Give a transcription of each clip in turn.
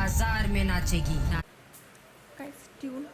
बाजार में नाचेगी। Guys, tune.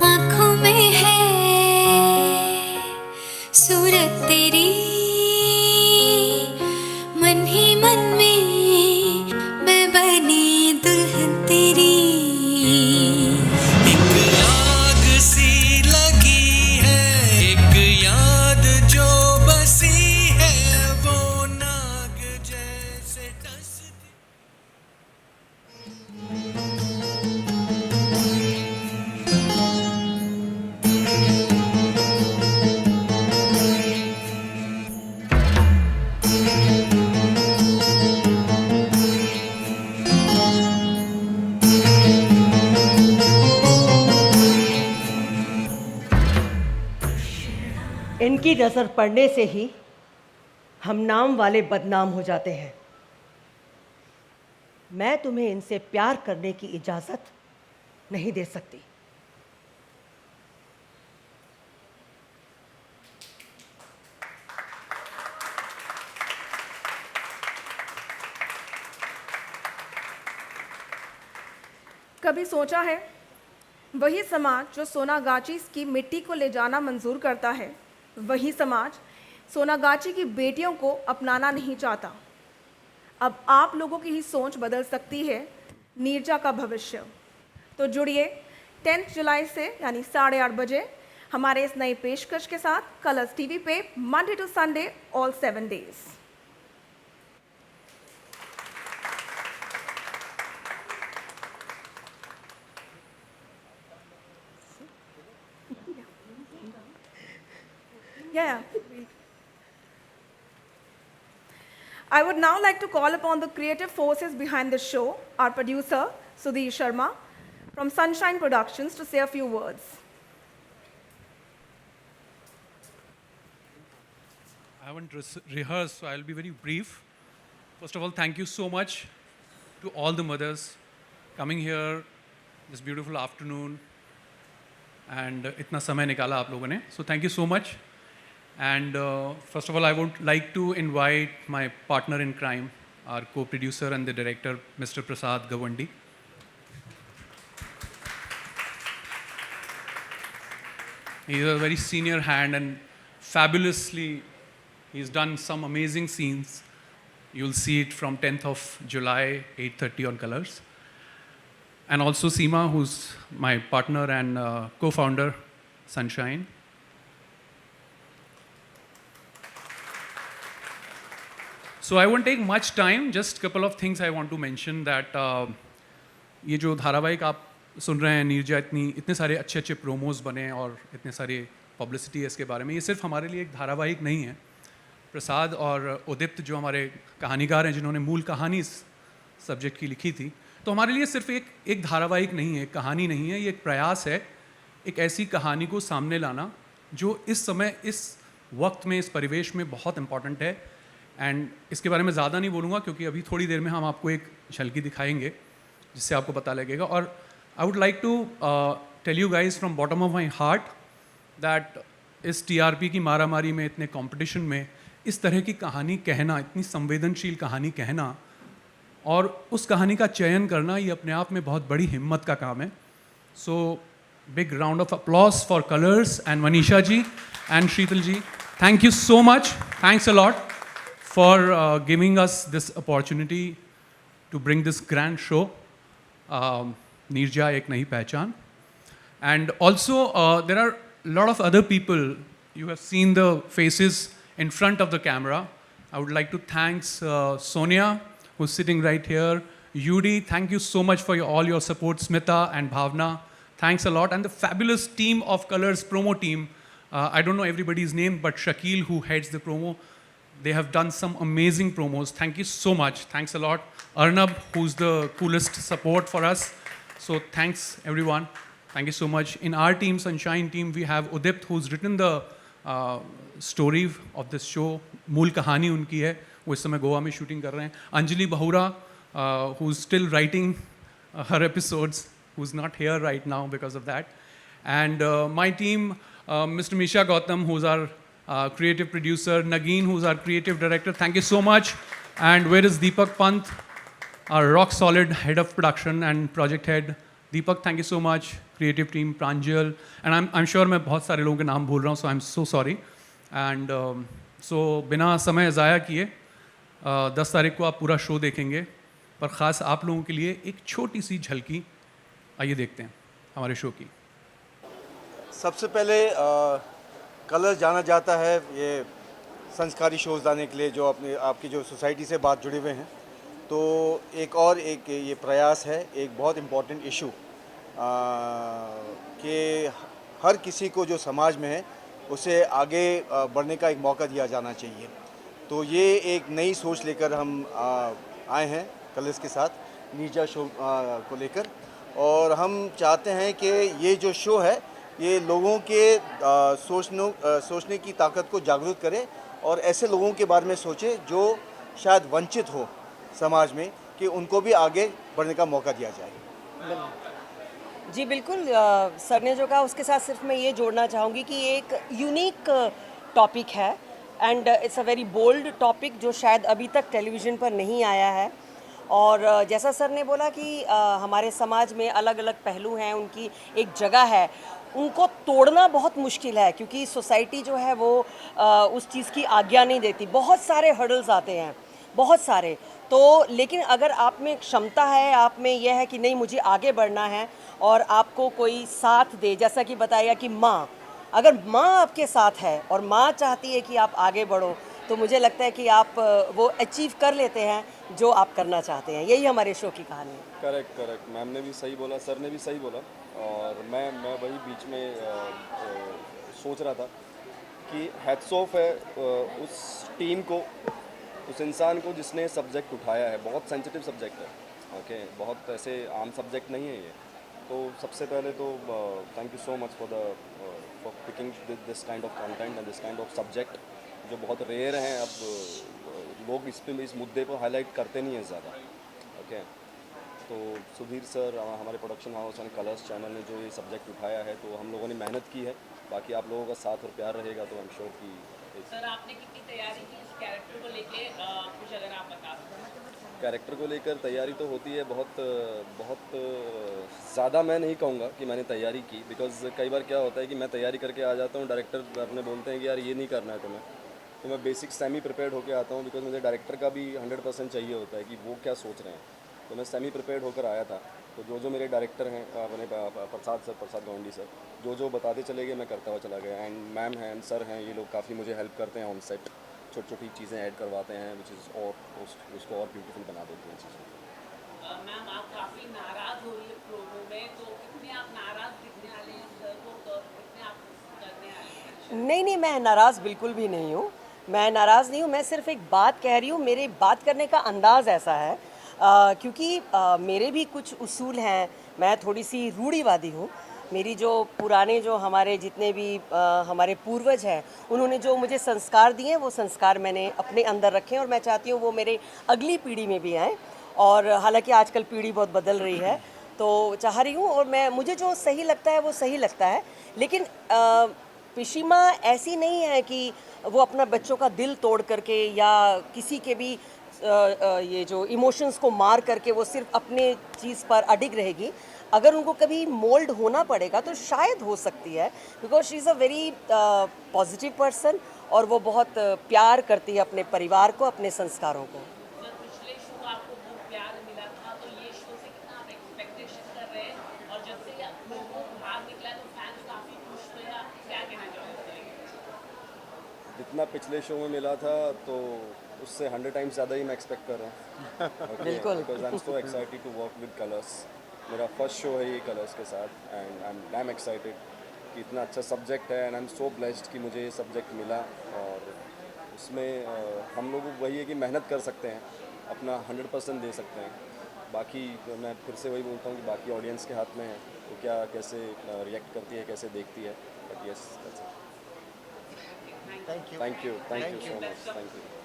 आँखों में है सूरत तेरी, मन ही मन में मैं बनी दुल्हन तेरी। एक आग सी लगी है, एक याद जो बसी है, वो नाग जैसे डसती। इनकी नज़र पड़ने से ही हम नाम वाले बदनाम हो जाते हैं। मैं तुम्हें इनसे प्यार करने की इजाज़त नहीं दे सकती। कभी सोचा है वही समाज जो सोनागाची की मिट्टी को ले जाना मंजूर करता है, वही समाज सोनागाची की बेटियों को अपनाना नहीं चाहता। अब आप लोगों की ही सोच बदल सकती है नीरजा का भविष्य। तो जुड़िए 10 जुलाई से यानी 8:30 बजे हमारे इस नई पेशकश के साथ कलर्स टीवी पे Monday to Sunday all 7 days. Yeah. I would now like to call upon the creative forces behind the show, our producer, Sudhir Sharma, from Sunshine Productions, to say a few words. I haven't rehearsed, so I'll be very brief. First of all, thank you so much to all the mothers coming here this beautiful afternoon and itna samay nikala aap logon ne. So thank you so much. And first of all, I would like to invite my partner in crime, our co-producer and the director, Mr. Prasad Gawandi. He's a very senior hand and fabulously, he's done some amazing scenes. You'll see it from 10th of July, 8:30 on Colors. And also Seema, who's my partner and co-founder, Sunshine. So I won't take much time, just a couple of things I want to mention that ये जो धारावाहिक आप सुन रहे हैं नीरजा, इतने सारे अच्छे अच्छे प्रोमोज बने और इतने सारे पब्लिसिटी है इसके बारे में, ये सिर्फ हमारे लिए एक धारावाहिक नहीं है। प्रसाद और उदिप्त जो हमारे कहानीकार हैं, जिन्होंने मूल कहानी इस सब्जेक्ट की लिखी थी, तो हमारे लिए सिर्फ एक धारावाहिक नहीं है, एक कहानी नहीं है, ये एक प्रयास है एक ऐसी कहानी को सामने लाना जो इस समय इस वक्त में, इस परिवेश में बहुत इम्पॉर्टेंट है। एंड इसके बारे में ज़्यादा नहीं बोलूँगा क्योंकि अभी थोड़ी देर में हम आपको एक झलकी दिखाएंगे जिससे आपको पता लगेगा। और I would like to tell you guys from bottom of my heart that इस TRP की मारामारी में, इतने कंपटीशन में इस तरह की कहानी कहना, इतनी संवेदनशील कहानी कहना और उस कहानी का चयन करना, ये अपने आप में बहुत बड़ी हिम्मत का काम है। So big round of applause for Colors and Manisha ji and Sheetal ji, thank you so much, thanks a lot for giving us this opportunity to bring this grand show, Nirja Ek Nahi Pehchan. And also there are a lot of other people, you have seen the faces in front of the camera. I would like to thank Sonia, who's sitting right here. Yudi, thank you so much for all your support. Smita and Bhavna, thanks a lot. And the fabulous team of Colors promo team. I don't know everybody's name, but Shakil, who heads the promo, they have done some amazing promos. Thank you so much. Thanks a lot. Arnab, who's the coolest support for us. So thanks everyone. Thank you so much. In our team, Sunshine team, we have Udipt, who's written the story of this show. मूल कहानी उनकी है, वो इस समय गोवा में shooting कर रहे हैं. अंजलि बहुरा, who's still writing her episodes, who's not here right now because of that. And my team, Mr. Misha Gautam, who's our creative producer, Nageen, who's our creative director, thank you so much. And where is Deepak Pant, our rock solid head of production and project head. Deepak, thank you so much. Creative team, Pranjal, and I'm sure मैं बहुत सारे लोगों के नाम भूल रहा हूँ, so I'm so sorry. And so बिना समय ज़ाया किए 10 तारीख को आप पूरा शो देखेंगे, पर ख़ास आप लोगों के लिए एक छोटी सी झलकी आइए देखते हैं हमारे शो की। सबसे पहले कलर्स जाना जाता है ये संस्कारी शोज़ लाने के लिए जो अपने आपकी जो सोसाइटी से बात जुड़े हुए हैं। तो एक ये प्रयास है, एक बहुत इम्पोर्टेंट इशू कि हर किसी को जो समाज में है उसे आगे बढ़ने का एक मौका दिया जाना चाहिए। तो ये एक नई सोच लेकर हम आए हैं कलर्स के साथ नीरजा शो को लेकर, और हम चाहते हैं कि ये जो शो है ये लोगों के सोचने की ताकत को जागरूक करे और ऐसे लोगों के बारे में सोचे जो शायद वंचित हो समाज में, कि उनको भी आगे बढ़ने का मौका दिया जाए। जी बिल्कुल, सर ने जो कहा उसके साथ सिर्फ मैं ये जोड़ना चाहूँगी कि ये एक यूनिक टॉपिक है and it's a very bold topic जो शायद अभी तक टेलीविज़न पर नहीं आया है। और जैसा सर ने बोला कि हमारे समाज में अलग अलग पहलू हैं, उनकी एक जगह है, उनको तोड़ना बहुत मुश्किल है क्योंकि सोसाइटी जो है वो उस चीज़ की आज्ञा नहीं देती। बहुत सारे हर्डल्स आते हैं, बहुत सारे। तो लेकिन अगर आप में क्षमता है, आप में यह है कि नहीं मुझे आगे बढ़ना है और आपको कोई साथ दे, जैसा कि बताया कि माँ, अगर माँ आपके साथ है और माँ चाहती है कि आप आगे बढ़ो, तो मुझे लगता है कि आप वो अचीव कर लेते हैं जो आप करना चाहते हैं। यही हमारे शो की कहानी है। करेक्ट, मैम ने भी सही बोला, सर ने भी सही बोला, और मैं वही बीच में सोच रहा था कि हैट्स ऑफ है उस टीम को, उस इंसान को जिसने सब्जेक्ट उठाया है। बहुत सेंसिटिव सब्जेक्ट है, ओके, बहुत ऐसे आम सब्जेक्ट नहीं है ये। तो सबसे पहले तो thank you so much for picking this kind of content and this kind of subject जो बहुत रेयर हैं। अब लोग इस मुद्दे को हाईलाइट करते नहीं हैं ज़्यादा, ओके। तो सुधीर सर, हमारे production house and Colors channel ने जो ये सब्जेक्ट उठाया है, तो हम लोगों ने मेहनत की है। बाकी आप लोगों का साथ और प्यार रहेगा तो आई एम श्योर कि सर आपने कितनी तैयारी की इस कैरेक्टर को लेके, कुछ अगर आप बता सकें। कैरेक्टर को लेकर तैयारी तो होती है बहुत ज़्यादा। मैं नहीं कहूँगा कि मैंने तैयारी की, बिकॉज़ कई बार क्या होता है कि मैं तैयारी करके आ जाता हूँ, डायरेक्टर अपने बोलते हैं कि यार ये नहीं करना है तुम्हें, तो मैं बेसिक सेमी प्रिपेयर्ड होकर आता हूँ, बिकॉज मुझे डायरेक्टर का भी 100% चाहिए होता है कि वो क्या सोच रहे हैं। तो मैं सेमी प्रिपेयर्ड होकर आया था। तो जो मेरे डायरेक्टर हैं अपने प्रसाद गौंडी सर, जो बताते चले गए मैं करता हुआ चला गया। एंड मैम हैं एंड सर हैं, ये लोग काफ़ी मुझे हेल्प करते हैं ऑन सेट, छोटी छोटी चीज़ें ऐड करवाते हैं विच इज़ और उसको और ब्यूटीफुल बना देती हैं चीज़ों। मैम आप काफ़ी नाराज़ हो रही है प्रोमो में, तो कितने आप नाराज़ दिखने वाले हैं सर को, तो कितने आप करने वाले हैं? नहीं, मैं नाराज़ बिल्कुल भी नहीं हूँ, मैं नाराज़ नहीं हूँ। मैं सिर्फ एक बात कह रही हूँ, मेरे बात करने का अंदाज़ ऐसा है क्योंकि मेरे भी कुछ उसूल हैं, मैं थोड़ी सी रूढ़िवादी हूँ। मेरी जो पुराने जो हमारे जितने भी हमारे पूर्वज हैं, उन्होंने जो मुझे संस्कार दिए हैं, वो संस्कार मैंने अपने अंदर रखे हैं और मैं चाहती हूँ वो मेरे अगली पीढ़ी में भी आएँ। और हालांकि आजकल पीढ़ी बहुत बदल रही है, तो चाह रही हूँ और मैं मुझे जो सही लगता है वो सही लगता है। लेकिन पिशीमा ऐसी नहीं है कि वो अपना बच्चों का दिल तोड़ करके या किसी के भी ये जो इमोशंस को मार करके वो सिर्फ अपने चीज़ पर अडिग रहेगी। अगर उनको कभी मोल्ड होना पड़ेगा तो शायद हो सकती है, because she is a very positive person और वो बहुत प्यार करती है अपने परिवार को, अपने संस्कारों को। जब पिछले शो आपको वो प्यार मिला था तो ये शो से कितना आप एक्सपेक्टेशन कर रहे हैं, और जब से वो बाहर निकला तो फैंस काफ़ी खुश थे, आप क्या कहना चाहोगे? जितना पिछले शो में मिला था तो उससे 100 टाइम्स ज़्यादा ही मैं एक्सपेक्ट कर रहा हूँ। बिल्कुल। Because I am so excited to work with Colors. मेरा फर्स्ट शो है ये कलर्स के साथ एंड आई एम एक्साइटेड कि इतना अच्छा सब्जेक्ट है and I am so blessed कि मुझे ये सब्जेक्ट मिला। और उसमें हम लोग वही है कि मेहनत कर सकते हैं, अपना 100% दे सकते हैं। बाकी तो मैं फिर से वही बोलता हूँ कि बाकी ऑडियंस के हाथ में है तो क्या कैसे रिएक्ट करती है, कैसे देखती है। But yes, thank you so much,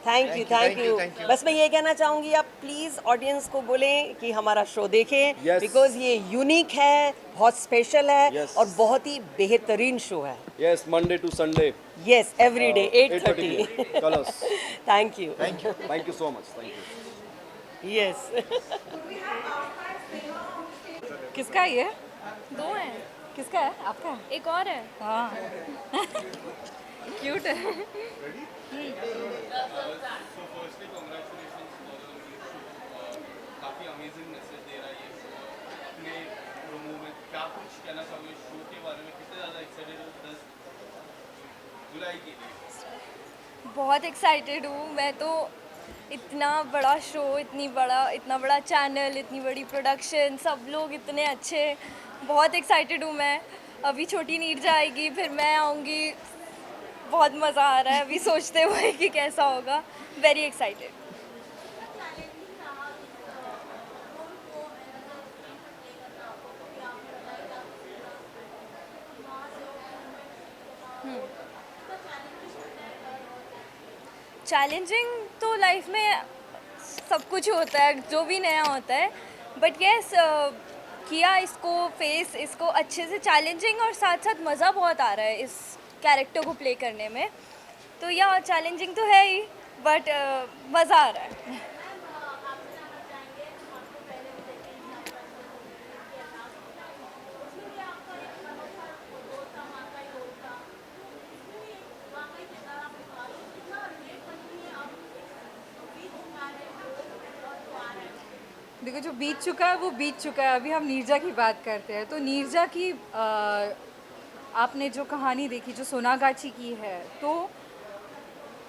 thank you. बस मैं ये कहना चाहूँगी, आप प्लीज़ ऑडियंस को बोलें कि हमारा शो देखें, Yes. बिकॉज ये यूनिक है, बहुत स्पेशल है Yes. और बहुत ही बेहतरीन शो है। Yes, Monday to Sunday yes, every day 8:30 Colors. Thank you. Thank you so much, thank you. Yes. किसका है ये? दो हैं, किसका है? आपका है? एक और है। हाँ क्यूट है। काफ़ी अमेजिंग मैसेज दे रहा है ये शो। अपने प्रोमो में क्या कुछ कहना चाहोगे शो के बारे में? कितने ज़्यादा एक्साइटेड हो 10 जुलाई के लिए? बहुत एक्साइटेड हूँ मैं तो। इतना बड़ा शो, इतना बड़ा चैनल, इतनी बड़ी प्रोडक्शन, सब लोग इतने अच्छे। बहुत एक्साइटेड हूँ मैं। अभी छोटी नीरजा आएगी, फिर मैं आऊँगी। बहुत मज़ा आ रहा है अभी सोचते हुए कि कैसा होगा। Very excited. चैलेंजिंग तो लाइफ में सब कुछ होता है, जो भी नया होता है, बट यस किया इसको अच्छे से चैलेंजिंग, और साथ साथ मज़ा बहुत आ रहा है इस कैरेक्टर को प्ले करने में। तो या चैलेंजिंग तो है ही, बट मज़ा आ रहा है। देखो, जो बीत चुका है वो बीत चुका है। अभी हम नीरजा की बात करते हैं। तो नीरजा की आपने जो कहानी देखी जो सोनागाची की है, तो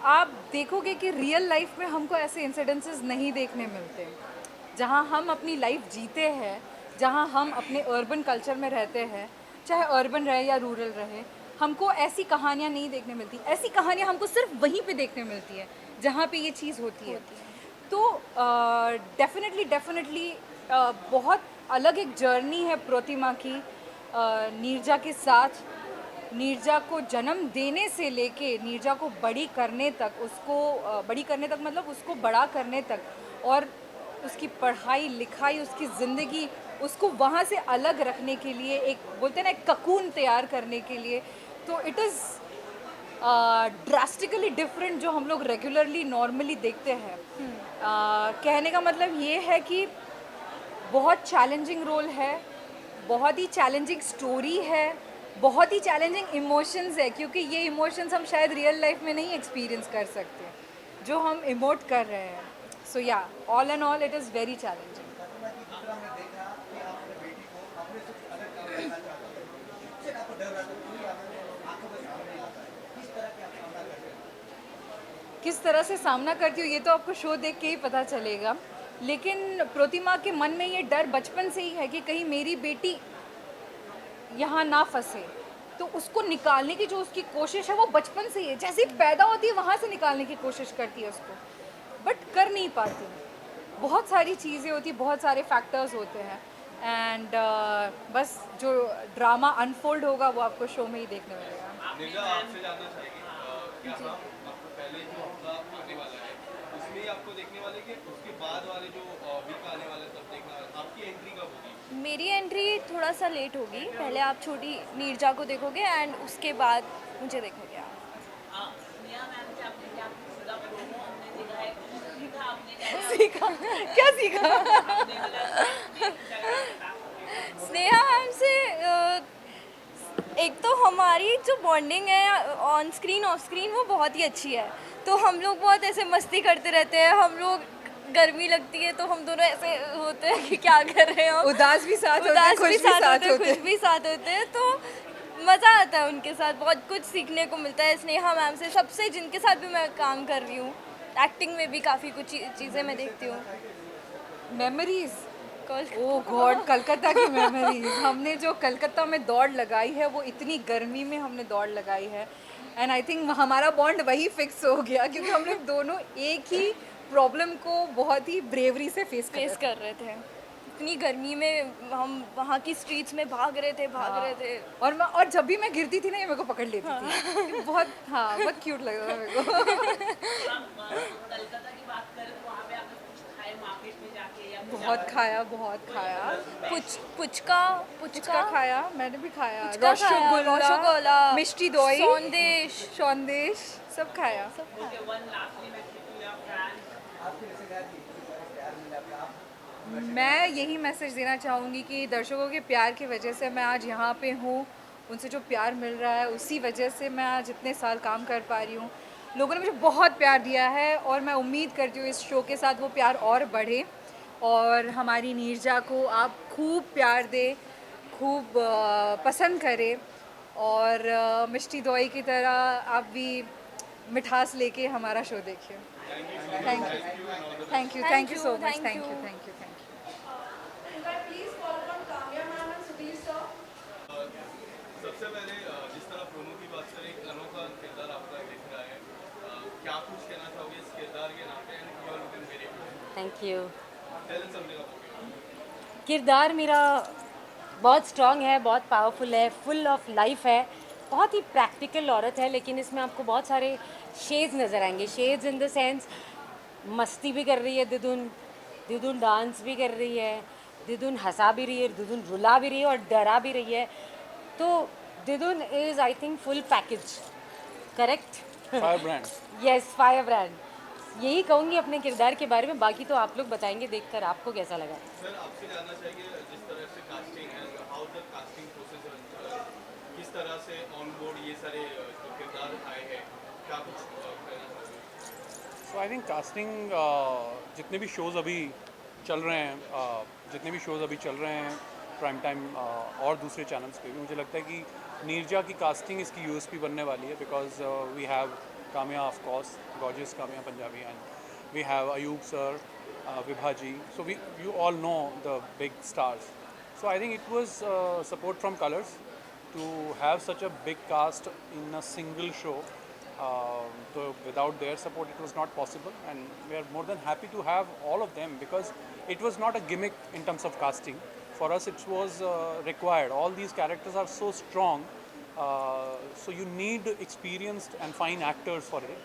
आप देखोगे कि रियल लाइफ में हमको ऐसे इंसिडेंसेस नहीं देखने मिलते। जहाँ हम अपनी लाइफ जीते हैं, जहाँ हम अपने अर्बन कल्चर में रहते हैं, चाहे अर्बन रहे या रूरल रहे, हमको ऐसी कहानियाँ नहीं देखने मिलती। ऐसी कहानियाँ हमको सिर्फ वहीं पे देखने मिलती है जहाँ पे ये चीज़ होती है। तो डेफिनेटली बहुत अलग एक जर्नी है प्रतिमा की नीरजा के साथ। नीरजा को जन्म देने से लेके नीरजा को बड़ी करने तक, मतलब उसको बड़ा करने तक, और उसकी पढ़ाई लिखाई, उसकी ज़िंदगी, उसको वहाँ से अलग रखने के लिए, एक बोलते हैं ना, एक ककून तैयार करने के लिए। तो इट इज़ ड्रास्टिकली डिफरेंट जो हम लोग रेगुलरली नॉर्मली देखते हैं। कहने का मतलब ये है कि बहुत चैलेंजिंग रोल है, बहुत ही चैलेंजिंग स्टोरी है, बहुत ही चैलेंजिंग इमोशंस है, क्योंकि ये इमोशंस हम शायद रियल लाइफ में नहीं एक्सपीरियंस कर सकते जो हम इमोट कर रहे हैं। सो या, all and all it is very challenging. किस तरह से सामना करती हूँ ये तो आपको शो देख के ही पता चलेगा। लेकिन प्रतिमा के मन में ये डर बचपन से ही है कि कहीं मेरी बेटी यहाँ ना फंसे, तो उसको निकालने की जो उसकी कोशिश है वो बचपन से ही है। जैसे ही पैदा होती है वहाँ से निकालने की कोशिश करती है उसको, बट कर नहीं पाती। बहुत सारी चीज़ें होती, बहुत सारे फैक्टर्स होते हैं एंड बस जो ड्रामा अनफोल्ड होगा वो आपको शो में ही देखने मिलेगा। निर्जा आपसे जानना चाहेंगे क्या हम आपको पहले जो हफ्ता आने वाला है उसमें ही आपको देखने वाले कि उसके बाद वाले जो वीक आने वाला है तब देखने वाले, आपकी एंट्री कब होगी? मेरी एंट्री थोड़ा सा लेट होगी, पहले आप छोटी नीरजा को देखोगे एंड उसके बाद मुझे देखोगे आप। स्नेहा मैम से आपने क्या पूछा प्रोमो हमने देखा है, सीखा आपने क्या सीखा क्या सीखा? आपने बोला स्नेहा मैम से एक तो हमारी जो बॉन्डिंग है ऑन स्क्रीन ऑफ स्क्रीन वो बहुत ही अच्छी है। तो हम लोग बहुत ऐसे मस्ती करते रहते हैं, हम लोग गर्मी लगती है तो हम दोनों ऐसे होते हैं कि क्या कर रहे हैं हम। उदास भी साथ होते हैं, उदास खुश भी भी साथ साथ होते हैं, होते खुश भी साथ होते हैं। तो मज़ा आता है उनके साथ, बहुत कुछ सीखने को मिलता है स्नेहा मैम से, सबसे जिनके साथ भी मैं काम कर रही हूँ। एक्टिंग में भी काफ़ी कुछ चीज़ें मैं देखती हूँ। मेमोरीज। कल ओह गॉड, कलकत्ता की मेमोरीज। हमने जो कलकत्ता में दौड़ लगाई है वो इतनी गर्मी में हमने दौड़ लगाई है एंड आई थिंक हमारा बॉन्ड वही फिक्स हो गया क्योंकि हम लोग दोनों एक ही प्रॉब्लम को बहुत ही ब्रेवरी से फेस कर रहे थे। इतनी गर्मी में हम वहाँ की स्ट्रीट्स में भाग रहे थे। और जब भी मैं गिरती थी ना ये मेरे को पकड़ लेती थी। बहुत बहुत क्यूट लग रहा था मेरे को। कलकत्ता की बात करें तो वहाँ पे आपने कुछ खाए मार्केट में जाके या बहुत खाया। पुचका खाया, मैंने भी खाया। पुचका खाया, रसगुल्ला, मिष्टी दोई, सौंदेश सब खाया। ओके वन लास्टली मैं टू योर फैन मैं यही मैसेज देना चाहूँगी कि दर्शकों के प्यार की वजह से मैं आज यहाँ पे हूँ, उनसे जो प्यार मिल रहा है उसी वजह से मैं आज इतने साल काम कर पा रही हूँ। लोगों ने मुझे बहुत प्यार दिया है और मैं उम्मीद करती हूँ इस शो के साथ वो प्यार और बढ़े और हमारी नीरजा को आप खूब प्यार दें, खूब पसंद करें और मिष्टी दोई की तरह आप भी मिठास लेके हमारा शो देखिए। Thank you so much. Thank you. सबसे पहले जिस तरह प्रोमो की बात करें एक अनोखा किरदार आपका दिख रहा है, क्या कुछ कहना चाहोगे इस किरदार के नाम पे? And you are looking very good. Thank you. Tell us something about किरदार मेरा बहुत स्ट्रांग है, बहुत पावरफुल है, फुल ऑफ लाइफ है, बहुत ही प्रैक्टिकल औरत है, लेकिन इसमें आपको बहुत सारे शेड्स नज़र आएंगे। शेड्स इन द सेंस मस्ती भी कर रही है दिदुन डांस भी कर रही है, दिदुन हंसा भी रही है, दिदुन रुला भी रही है और डरा भी रही है। तो दिदुन is I think full package, correct? Firebrand. Yes, firebrand. यही कहूँगी अपने किरदार के बारे में, बाकी तो आप लोग बताएंगे देखकर आपको कैसा लगा। सर आपसे जानना चाहेंगे जिस तरह से कास्टिंग है, हाउ द कास्टिंग प्रोसेस, किस तरह से ऑन बोर्ड ये सारे जो किरदार आए हैं, क्या कुछ कहना चाहोगे? सो आई थिंक कास्टिंग जितने भी शोज़ अभी चल रहे हैं प्राइम टाइम और दूसरे चैनल्स पे भी, मुझे लगता है कि नीरजा की कास्टिंग इसकी यूएसपी बनने वाली है because we have Kamya of course, gorgeous Kamya Punjabi, and we have Ayub sir, Vibha ji, so you all know the big stars. So I think it was support from Colors to have such a big cast in a single show. So without their support it was not possible, and we are more than happy to have all of them because it was not a gimmick in terms of casting. For us it was required. All these characters are so strong, so you need experienced and fine actors for it.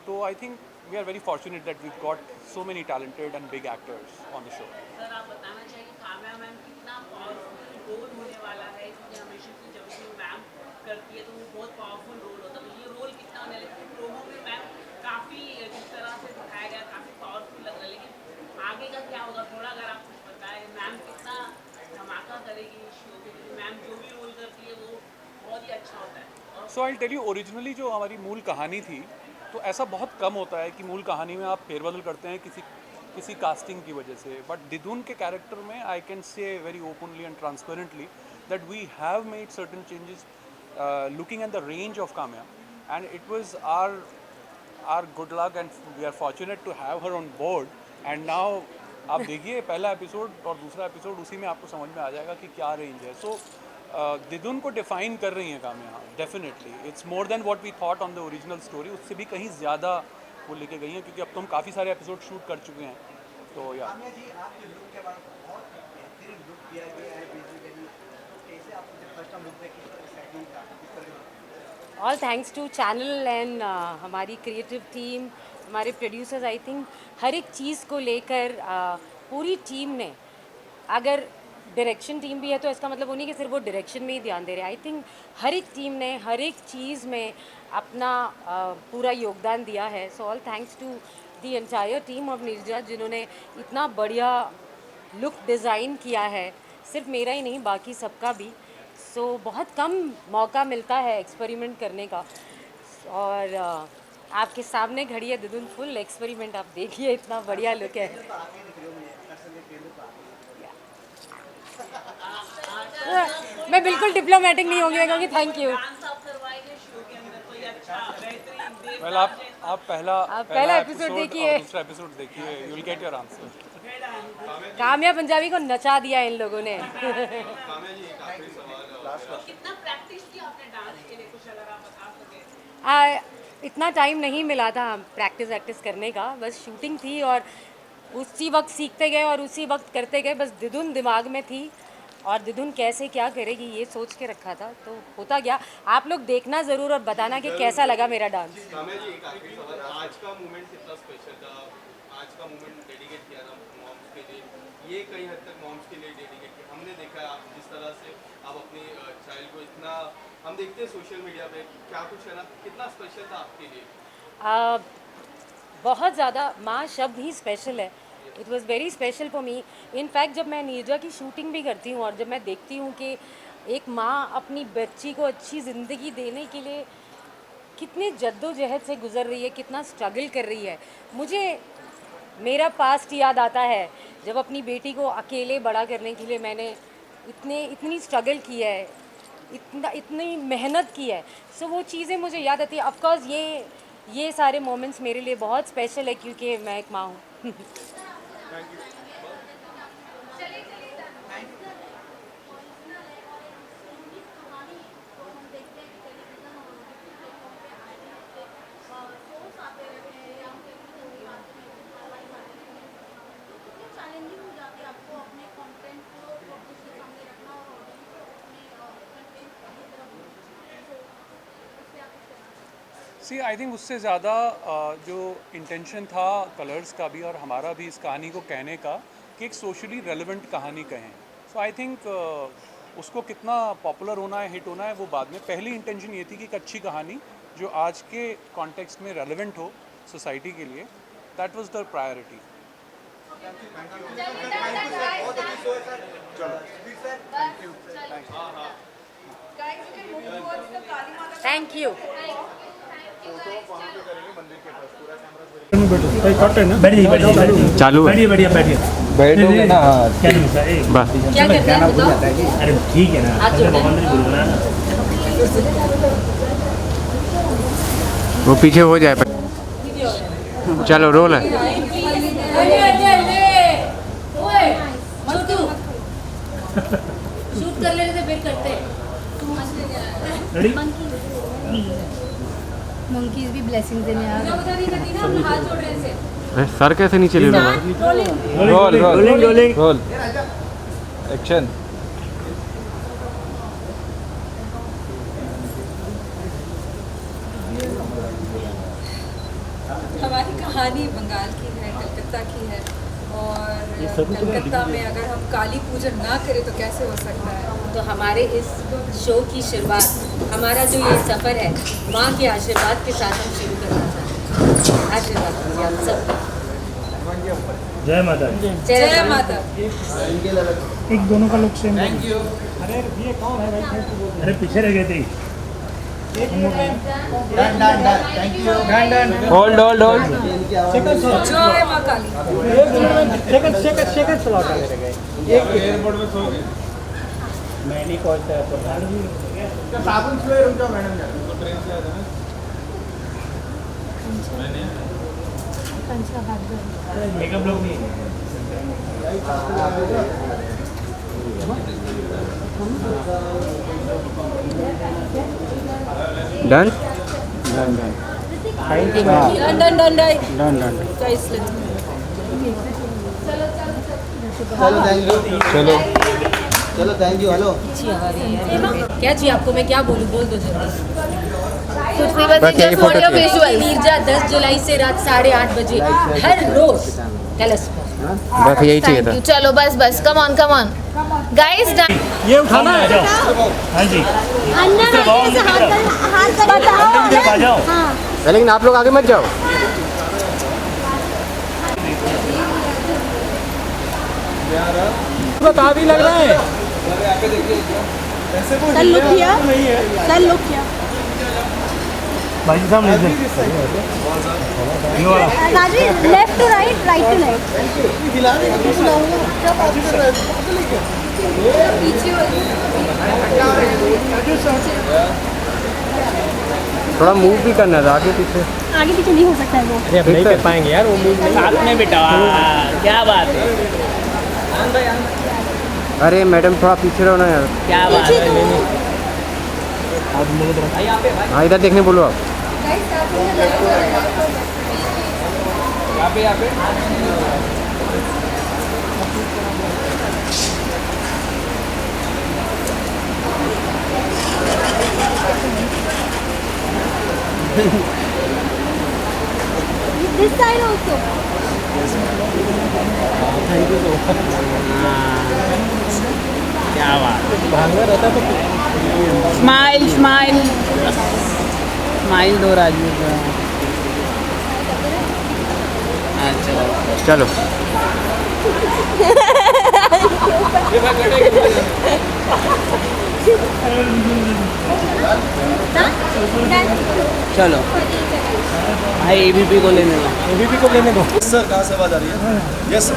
So I think we are very fortunate that we've got so many talented and big actors on the show. Sir आप बताना चाहिए Kamya ma'am कितना powerful role होने वाला है, क्योंकि हमेशा से जब भी मैम करती है तो वो बहुत पावरफुल रोल होता है, तो ये रोल कितना होने वाला है? प्रोमो में मैम काफ़ी जिस तरह से दिखाया गया काफ़ी पावरफुल लग रहा है, लेकिन आगे का क्या होगा थोड़ा अगर आप कुछ बताएं, मैम कितना धमाका करेगी इस शो के, क्योंकि मैम जो भी रोल करती है वो बहुत ही अच्छा होता है। So I'll tell you, originally जो हमारी मूल कहानी थी, तो ऐसा बहुत कम होता है कि मूल कहानी में आप फेरबदल करते हैं किसी कास्टिंग की वजह से, बट दिदुन के कैरेक्टर में I can say very openly and transparently that we have made certain changes looking at the range of Kamya, and it was our good luck and we are fortunate to have her on board, and now आप देखिए पहला episode और दूसरा episode, उसी में आपको समझ में आ जाएगा कि क्या रेंज है। सो दिदुन को डिफाइन कर रही हैं Kamya, definitely it's more than what we thought on the original story, उससे भी कहीं ज़्यादा वो लेके गई हैं, क्योंकि अब तो हम काफ़ी सारे एपिसोड शूट कर चुके हैं। तो या all thanks to channel and हमारी क्रिएटिव टीम, हमारे प्रोड्यूसर्स। आई थिंक हर एक चीज़ को लेकर पूरी टीम ने, अगर डायरेक्शन टीम भी है तो इसका मतलब वो नहीं कि सिर्फ वो डायरेक्शन में ही ध्यान दे रहे हैं। आई थिंक हर एक टीम ने हर एक चीज़ में अपना पूरा योगदान दिया है। So all thanks to the entire team of Neerja, जिन्होंने इतना बढ़िया लुक डिज़ाइन किया है, सिर्फ मेरा ही नहीं बाकी सबका भी। सो बहुत कम मौका मिलता है एक्सपेरिमेंट करने का, और आपके सामने खड़ी है दुदुन, फुल एक्सपेरिमेंट। आप देखिए इतना बढ़िया लुक है। मैं बिल्कुल डिप्लोमेटिक नहीं होंगी, मैं कहूँगी थैंक यू। वेल आप पहला एपिसोड देखिए, दूसरा एपिसोड देखिए, you will get your answer. Kamya Punjabi को नचा दिया इन लोगों ने। कितना प्रैक्टिस किया आपने डांस के लिए, कुछ अगर आप बता सके? इतना टाइम नहीं मिला था प्रैक्टिस करने का, बस शूटिंग थी और उसी वक्त सीखते गए और उसी वक्त करते गए। बस दिदुन दिमाग में थी और दिदुन कैसे क्या करेगी ये सोच के रखा था, तो होता गया। आप लोग देखना ज़रूर और बताना कि कैसा लगा मेरा डांस। आज का मोमेंट कितना स्पेशल था? आज का मोमेंट डेडिकेट किया था मॉम्स के लिए, ये कई हद तक मॉम्स के लिए डेडिकेट किया। हमने देखा आप जिस तरह से आप अपने चाइल्ड को इतना, हम देखते हैं सोशल मीडिया पे क्या कुछ है ना, कितना स्पेशल था आपके लिए? बहुत ज़्यादा, माँ शब्द ही स्पेशल है। It was very special for me. In fact जब मैं नीरजा की शूटिंग भी करती हूँ और जब मैं देखती हूँ कि एक माँ अपनी बच्ची को अच्छी ज़िंदगी देने के लिए कितनी जद्दोजहद से गुज़र रही है, कितना स्ट्रगल कर रही है, मुझे मेरा पास्ट याद आता है जब अपनी बेटी को अकेले बड़ा करने के लिए मैंने इतनी स्ट्रगल की है, इतनी मेहनत की है। सो वो चीज़ें मुझे याद आती है। ऑफकोर्स ये सारे मोमेंट्स मेरे लिए बहुत स्पेशल है क्योंकि मैं एक माँ हूँ। सी आई थिंक उससे ज़्यादा जो इंटेंशन था कलर्स का भी और हमारा भी इस कहानी को कहने का कि एक सोशली रेलेवेंट कहानी कहें। सो आई थिंक उसको कितना पॉपुलर होना है, हिट होना है, वो बाद में। पहली इंटेंशन ये थी कि एक अच्छी कहानी जो आज के कॉन्टेक्स्ट में रेलेवेंट हो सोसाइटी के लिए, that was the priority. Thank you. चालू है, बैठोगे ना? बस क्या करते हैं बताओ? अरे ठीक है ना, वो पीछे हो जाए। चलो रोल है। शूट कर लेने से फिर करते हैं। मंकीज भी ब्लेसिंग देने आ रहे हैं। सर कैसे नीचे ले लो? Roll action. हमारी कहानी बंगाल की है, कलकत्ता की है, और कलकत्ता में अगर हम काली पूजन ना करें तो कैसे हो सकता है। तो हमारे इस शो की शुरुआत, हमारा जो ये सफ़र है, माँ के आशीर्वाद के साथ हम शुरू करना चाहते हैं। आशीर्वाद दीजिए आप सब। जय माता। जय माता। एक दोनों का लुक सेम। Thank you. अरे ये कौन है भाई? अरे पीछे रह गए थे। होल्ड जय माँ काली। सेकंड स्लॉट आ गए। एयरपोर्ट में सो गए। मैं नहीं पहुंचता तो साबुन से रुक जाओ मैडम, तो ट्रेन से आ जाना। मैंने कंचा भाग गया। मेकअप लोग नहीं done done done done done done. Guys let's चलो थैंक यू चलो चलो थैंक यू हेलो क्या चाहिए आपको, मैं क्या बोलूँ, बोल दो जल्दी। कुछ नहीं, बस यही just फोटो want your चाहिए। visuals. नीरजा 10 जुलाई से रात 8:30 बजे हर रोज टेलस पर। बस यही चाहिए था। चलो बस बस, कम ऑन गाइस, ये उठाना है हाँ जी लेकिन आप लोग आगे मत जाओ। काफी लग रहा है भाई साहब left to right, right to left. थोड़ा मूव भी करना था आगे पीछे नहीं हो सकता है वो। अरे अब नहीं कर पाएंगे यार वो मूव साथ में बेटा क्या बात है। अरे मैडम थोड़ा पीछे रहो ना यार क्या बात है। हाँ इधर देखने बोलो आप। यहाँ पे This side also. Thank you so much. क्या बात भांगा रहता तो स्माइल स्माइल स्माइल दो राजू का। चलो चलो भाई एबीपी को लेने दो। एबीपी को लेने दो। सर कहाँ से आवाज़ आ रही है? Yes sir.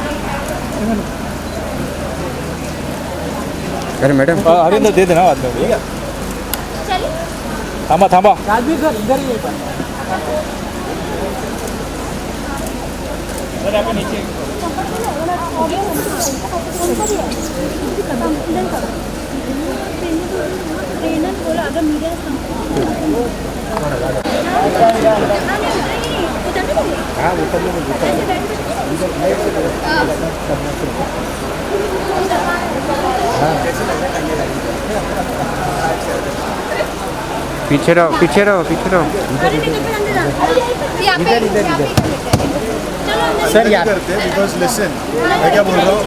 अरे मैडम हरिंदर दे देना बाद में ठीक है। थांबा थांबा राजवीर सर इधर ही यहाँ पे नीचे हाँ पीछे रहो पीछे रहो पीछे रहो। इधर सर यार बिकॉज लिसन मैं क्या बोल रहा हूँ